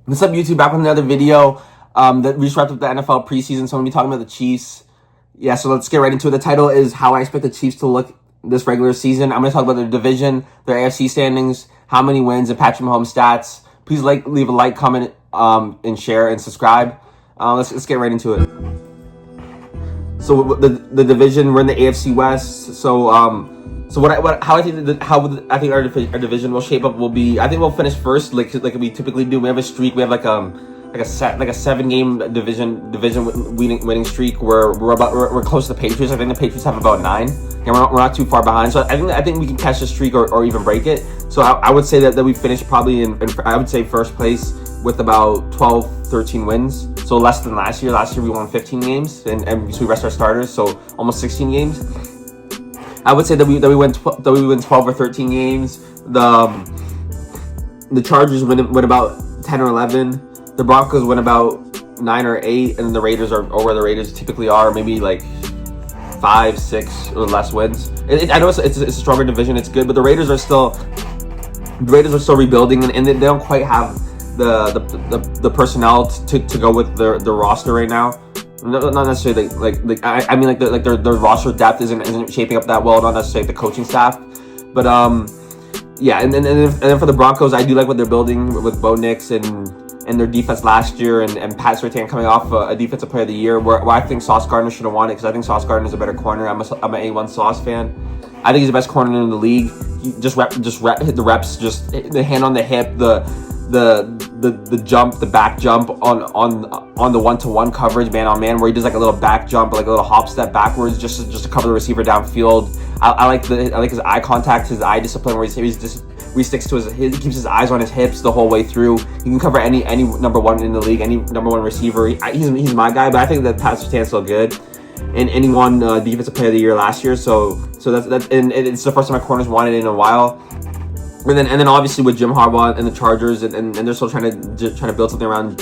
What's up, YouTube? Back with another video. That we just wrapped up the NFL preseason, so I'm gonna be talking about the Chiefs. Yeah, so let's get right into it. The title is How I Expect the Chiefs to Look This Regular Season. I'm gonna talk about their division, their AFC standings, how many wins, and Patrick Mahomes stats. Please leave a like, comment, and share, and subscribe. Let's get right into it. So the division, we're in the AFC West. So how I think our division will shape up will be, I think we'll finish first like we typically do. We have a streak. We have like a 7-game division winning streak where we're close to the Patriots. I think the Patriots have about 9. And we're not too far behind. So I think we can catch the streak or even break it. So I would say that we finish probably in I would say first place with about 12, 13 wins. So less than last year. Last year we won 15 games and so we rest our starters. So almost 16 games. I would say that we win 12 or 13 games. The Chargers win about 10 or 11. The Broncos win about 9 or 8, and the Raiders are where the Raiders typically are, maybe like 5, 6 or less wins. I know it's a stronger division. It's good, but the Raiders are still rebuilding, and they don't quite have the personnel to go with their roster right now. Not necessarily I mean their roster depth isn't shaping up that well. Not necessarily the coaching staff, but yeah. And then for the Broncos, I do like what they're building with Bo Nix and their defense last year, and Pat Surtain coming off a defensive player of the year, where I think Sauce Gardner should have won it, because I think Sauce Gardner is a better corner. I'm an A1 Sauce fan. I think he's the best corner in the league. He hit the reps, just the hand on the hip, the jump, the back jump on the one-to-one coverage, man on man, where he does like a little back jump, like a little hop step backwards, just to cover the receiver downfield. I like his eye contact, his eye discipline, where he sticks to he keeps his eyes on his hips the whole way through. He can cover any number one in the league, any number one receiver. He's my guy, but I think that Pat Surtain's still good. And he won defensive player of the year last year, so that's and it's the first time my corners won it in a while. And then obviously with Jim Harbaugh and the Chargers, and they're still trying to build something around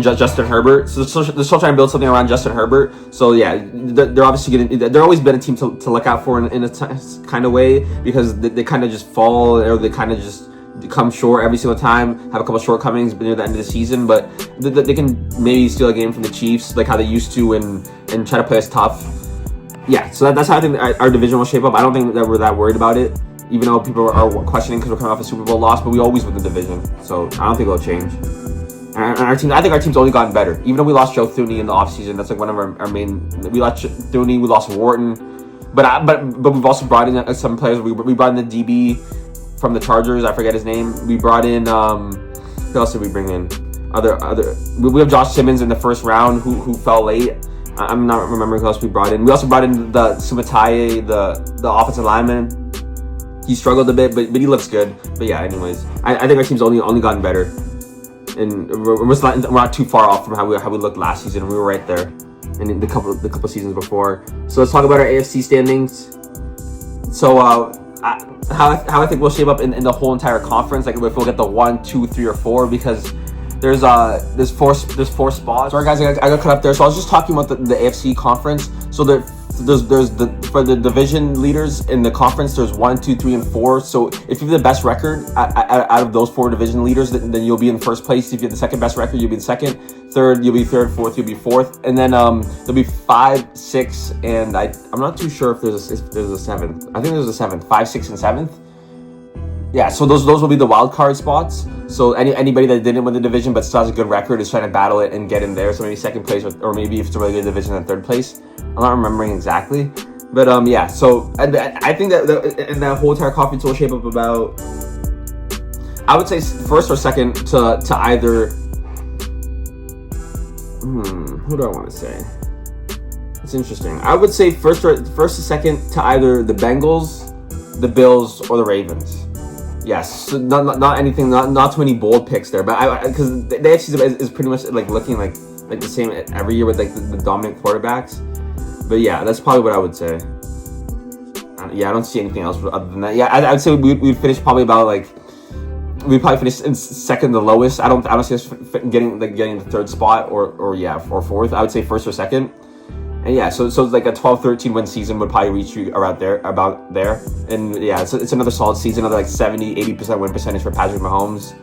Justin Herbert. So they're still trying to build something around Justin Herbert. So yeah, they're obviously they're always been a team to look out for in a kind of way, because they kind of just fall, or they kind of just come short every single time, have a couple shortcomings near the end of the season, but they can maybe steal a game from the Chiefs like how they used to, and try to play us tough. Yeah, so that's how I think our division will shape up. I don't think that we're that worried about it, even though people are questioning because we're coming off a Super Bowl loss, but we always win the division, so I don't think it'll change. And our team, I think our team's only gotten better. Even though we lost Joe Thuney in the offseason, that's like one of our main. We lost Thuney, we lost Wharton, but we've also brought in some players. We brought in the DB from the Chargers. I forget his name. We brought in who else did we bring in? We have Josh Simmons in the first round who fell late. I'm not remembering who else we brought in. We also brought in the Sumataye, the offensive lineman. He struggled a bit, but he looks good. But yeah, anyways, I think our team's only gotten better, and we're not too far off from how we looked last season. We were right there, in the couple seasons before. So let's talk about our AFC standings. So how I think we'll shape up in the whole entire conference, like if we'll get the 1, 2, 3, or 4, because there's four spots. Sorry guys, I got cut up there. So I was just talking about the AFC conference. So there's for the division leaders in the conference, there's 1, 2, 3, and 4. So if you have the best record out of those 4 division leaders, then you'll be in first place. If you have the second best record, you'll be in second. Third, you'll be third. Fourth, you'll be fourth. And then there'll be 5, 6, and I'm not too sure if there's a 7th. I think there's a 7th. 5, 6, and 7th. Yeah, so those will be the wild card spots. So anybody that didn't win the division but still has a good record is trying to battle it and get in there. So maybe second place, or maybe if it's a really good division, then third place. I'm not remembering exactly, but yeah. So I think that in that whole entire conference will shape up about, I would say, first or second to either. Who do I want to say? It's interesting. I would say first or second to either the Bengals, the Bills, or the Ravens. Yes, so not anything, not too many bold picks there, but because the AFC is pretty much like looking like the same every year with like the dominant quarterbacks. But yeah, that's probably what I would say. Yeah, I don't see anything else other than that. Yeah, I'd say we'd finish probably about we'd probably finish in second, the lowest. I don't see us getting the third spot or fourth. I would say first or second. And yeah, so like a 12-13 win season would probably reach you about there. And yeah, it's another solid season, another like 70-80% win percentage for Patrick Mahomes.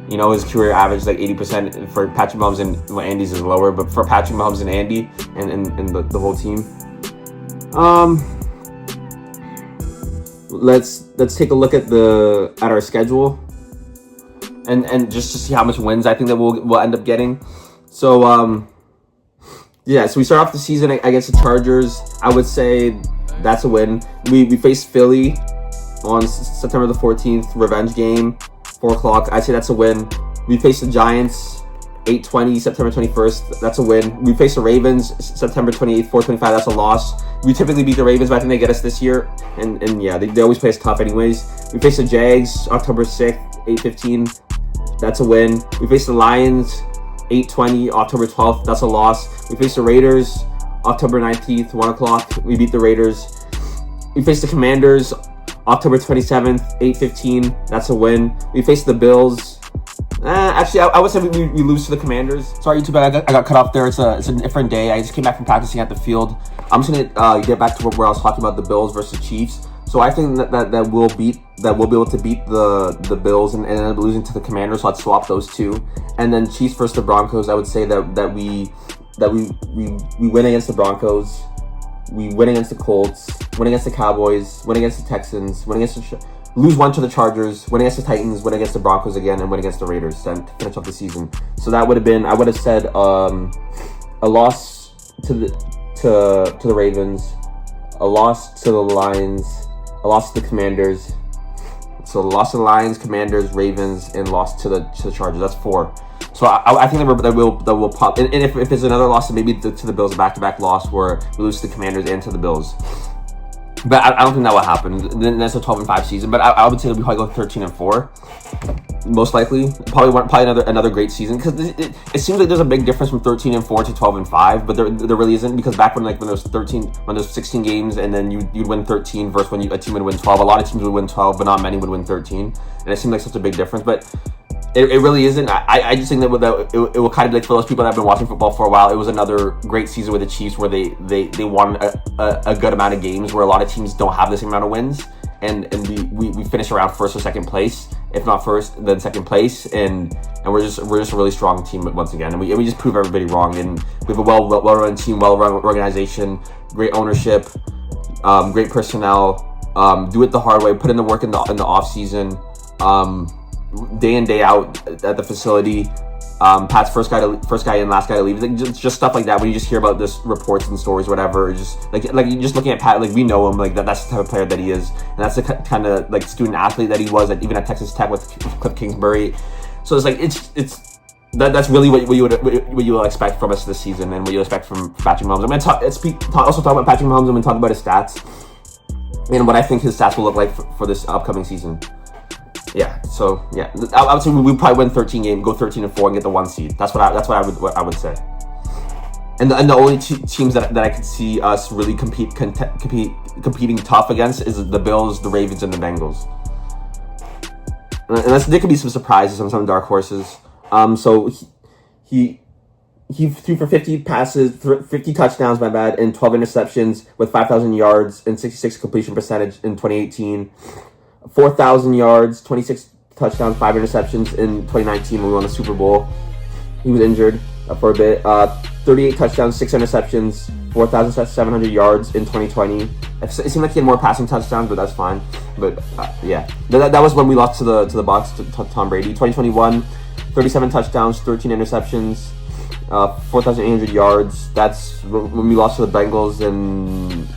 You know, his career average is like 80% for Patrick Mahomes, and well, Andy's is lower, but for Patrick Mahomes and Andy and the whole team. Let's take a look at our schedule and just to see how much wins I think that we'll end up getting. So yeah, so we start off the season against the Chargers. I would say that's a win. We face Philly on September the 14th, revenge game, 4 o'clock. I'd say that's a win. We face the Giants 8/20, September 21st. That's a win. We face the Ravens September 28th, 4/25. That's a loss. We typically beat the Ravens, but I think they get us this year. And yeah, they always play us tough anyways. We face the Jags October 6th, 8/15. That's a win. We face the Lions 8/20, October 12th. That's a loss. We face the Raiders October 19th, 1 o'clock. We beat the Raiders. We face the Commanders October 27th, 8/15. That's a win. We face the Bills. Actually, I would say we lose to the Commanders. Sorry, YouTube, I got cut off there. It's a different day. I just came back from practicing at the field. I'm just gonna get back to where I was talking about the Bills versus Chiefs. So I think that we'll be able to beat the Bills and end up losing to the Commanders. So I'd swap those two. And then Chiefs versus the Broncos. I would say that we win against the Broncos. We win against the Colts, win against the Cowboys, win against the Texans, lose one to the Chargers, win against the Titans, win against the Broncos again, and win against the Raiders to finish off the season. So that would have been, I would have said, a loss to the Ravens, a loss to the Lions, a loss to the Commanders. So loss to the Lions, Commanders, Ravens, and loss to the Chargers. That's 4. So I think that will pop. And if there's another loss, then maybe to the Bills, a back-to-back loss where we lose to the Commanders and to the Bills. But I don't think that will happen. Then that's a 12-5 season. But I would say that we probably go 13-4, most likely. Probably another great season, because it seems like there's a big difference from 13-4 to 12-5, but there really isn't, because back when there's 16 games and then you'd win 13 versus when a team would win 12. A lot of teams would win 12, but not many would win 13, and it seemed like such a big difference. But it really isn't. I just think that it will kind of be like, for those people that have been watching football for a while, it was another great season with the Chiefs where they won a good amount of games where a lot of teams don't have the same amount of wins, and we finish around first or second place, if not first then second place, and we're just a really strong team once again, and we just prove everybody wrong, and we have a well-run team, well-run organization, great ownership, great personnel, do it the hard way, put in the work in the off season, day in day out at the facility. Pat's first guy in, last guy to leave. Like, just stuff like that. When you just hear about this reports and stories, whatever, just like you're just looking at Pat, like we know him, like that's the type of player that he is, and that's the kind of like student athlete that he was, even at Texas Tech with Cliff Kingsbury. So it's like that's really what you will expect from us this season, and what you expect from Patrick Mahomes. I'm going to also talk about Patrick Mahomes. I'm going to talk about his stats and what I think his stats will look like for this upcoming season. Yeah, so yeah, I would say we probably win 13 games, go 13-4, and get the 1 seed. That's what I would say. And the only teams that I could see us really competing tough against is the Bills, the Ravens, and the Bengals. And there could be some surprises, some dark horses. So he threw for 50 passes, 50 touchdowns, and 12 interceptions with 5,000 yards and 66 completion percentage in 2018. 4,000 yards, 26 touchdowns, 5 interceptions in 2019 when we won the Super Bowl. He was injured for a bit. 38 touchdowns, 6 interceptions, 4,700 yards in 2020. It seemed like he had more passing touchdowns, but that's fine. But yeah, that was when we lost to the Bucs, to Tom Brady. 2021, 37 touchdowns, 13 interceptions, 4,800 yards. That's when we lost to the Bengals in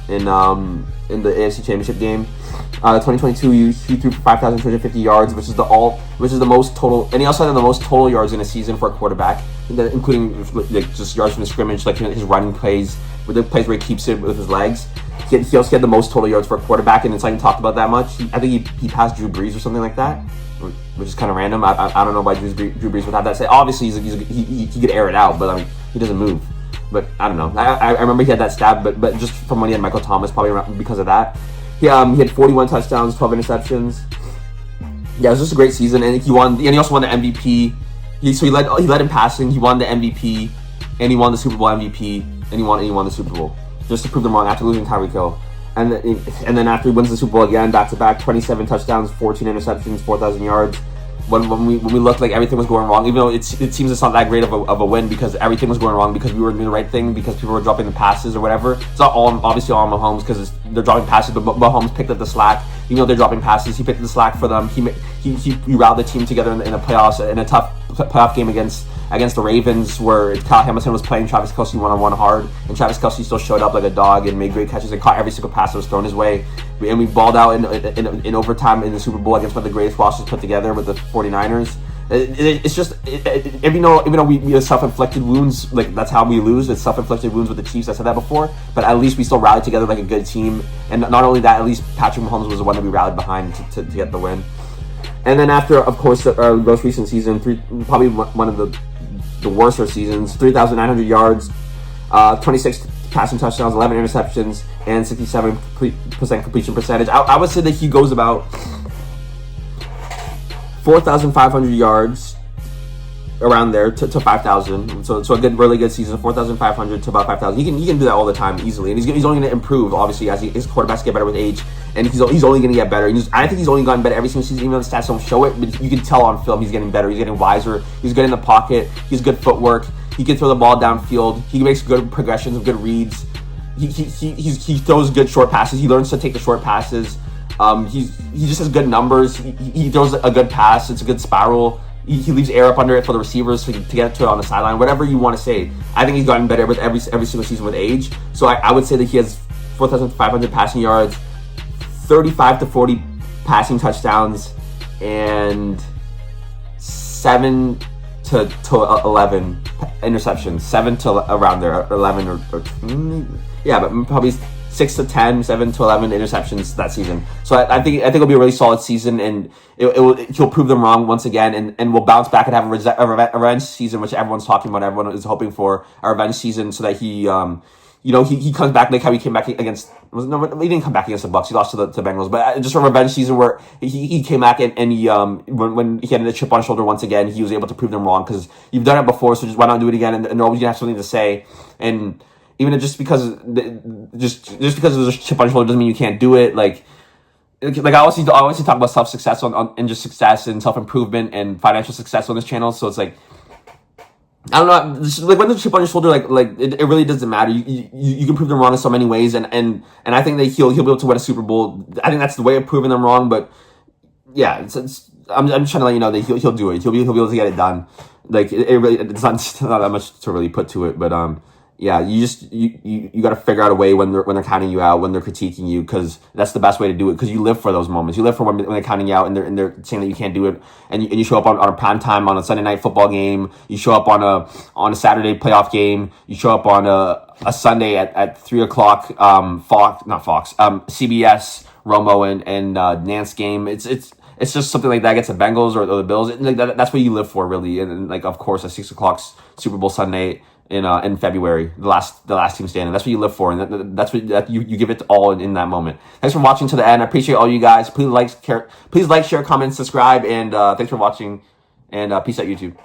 the AFC Championship game. 2022, he threw for 5,250 yards, which is the most total, and he also had the most total yards in a season for a quarterback, including like just yards from the scrimmage, like his running plays, with the plays where he keeps it with his legs. He also had the most total yards for a quarterback, and it's not even talked about that much. I think he passed Drew Brees or something like that, which is kind of random. I don't know why Drew Brees would have that. Say, obviously he could air it out, but I mean he doesn't move. But I don't know. I remember he had that stab, but just from when he had Michael Thomas, probably because of that. He had 41 touchdowns, 12 interceptions. Yeah, it was just a great season, and he also won the MVP. He led in passing. He won the MVP, and he won the Super Bowl MVP, and he won the Super Bowl, just to prove them wrong after losing Tyreek Hill. And then after he wins the Super Bowl again, back to back, 27 touchdowns, 14 interceptions, 4,000 yards. when we looked like everything was going wrong, even though it seems it's not that great of a win because everything was going wrong because we were doing the right thing because people were dropping the passes or whatever. It's not all obviously all on Mahomes because they're dropping passes, but Mahomes picked up the slack. Even though they're dropping passes, he picked up the slack for them. He rallied the team together in the playoffs in a tough playoff game against the Ravens where Kyle Hamilton was playing Travis Kelce one-on-one hard, and Travis Kelce still showed up like a dog and made great catches and caught every single pass that was thrown his way. And we balled out in overtime in the Super Bowl against one of the greatest rosters put together with the 49ers. It's just even though we have self-inflicted wounds, like that's how we lose. It's self-inflicted wounds with the Chiefs. I said that before, but at least we still rallied together like a good team. And not only that, at least Patrick Mahomes was the one that we rallied behind to get the win. And then after, of course, our most recent season, probably one of the worst seasons, 3,900 yards, 26 passing touchdowns, 11 interceptions, and 67% completion percentage. I would say that he goes about 4,500 yards around there to 5,000. So a really good season, 4,500 to about 5,000. He can do that all the time easily, and he's only going to improve obviously as his quarterbacks get better with age, and he's only going to get better. I think he's only gotten better every single season, even though the stats don't show it. But you can tell on film he's getting better. He's getting wiser. He's good in the pocket. He's good footwork. He can throw the ball downfield. He makes good progressions, good reads. He throws good short passes. He learns to take the short passes. He just has good numbers. He throws a good pass. It's a good spiral. He leaves air up under it for the receivers to get to it on the sideline. Whatever you want to say, I think he's gotten better with every single season with age. So I would say that he has 4,500 passing yards, 35 to 40 passing touchdowns, and 7 to 11 interceptions. 7 to around there, 11 or yeah, but probably 6 to 10, 7 to 11 interceptions that season. So I think it'll be a really solid season, and he'll prove them wrong once again, and we'll bounce back and have a revenge season, which everyone's talking about, everyone is hoping for a revenge season, so that he comes back like how he came back against. He didn't come back against the Bucks. He lost to the Bengals, but just a revenge season where he came back and he when he had a chip on his shoulder once again, he was able to prove them wrong because you've done it before, so just why not do it again? And they're always gonna have something to say, and even just because there's a chip on your shoulder doesn't mean you can't do it. Like I always talk about self-success and just success and self-improvement and financial success on this channel. So it's like, I don't know, like when there's a chip on your shoulder, like it really doesn't matter. You can prove them wrong in so many ways, and I think that he'll be able to win a Super Bowl. I think that's the way of proving them wrong. But yeah, I'm just trying to let you know that he'll do it. He'll be able to get it done. Like it's not that much to really put to it, but yeah, you got to figure out a way when they're counting you out, when they're critiquing you, because that's the best way to do it. Because you live for those moments. You live for when they're counting you out and they're saying that you can't do it, and you show up on a prime time on a Sunday night football game. You show up on a Saturday playoff game. You show up on a Sunday at 3:00. CBS Romo and Nance game. It's just something like that against the Bengals or the Bills. That's what you live for, really. And like, of course, a 6:00 Super Bowl Sunday in February, the last team standing. That's what you live for, and that's what you give it all in that moment. Thanks for watching to the end. I appreciate all you guys. Please like, share, comment, subscribe, and thanks for watching. And peace out, YouTube.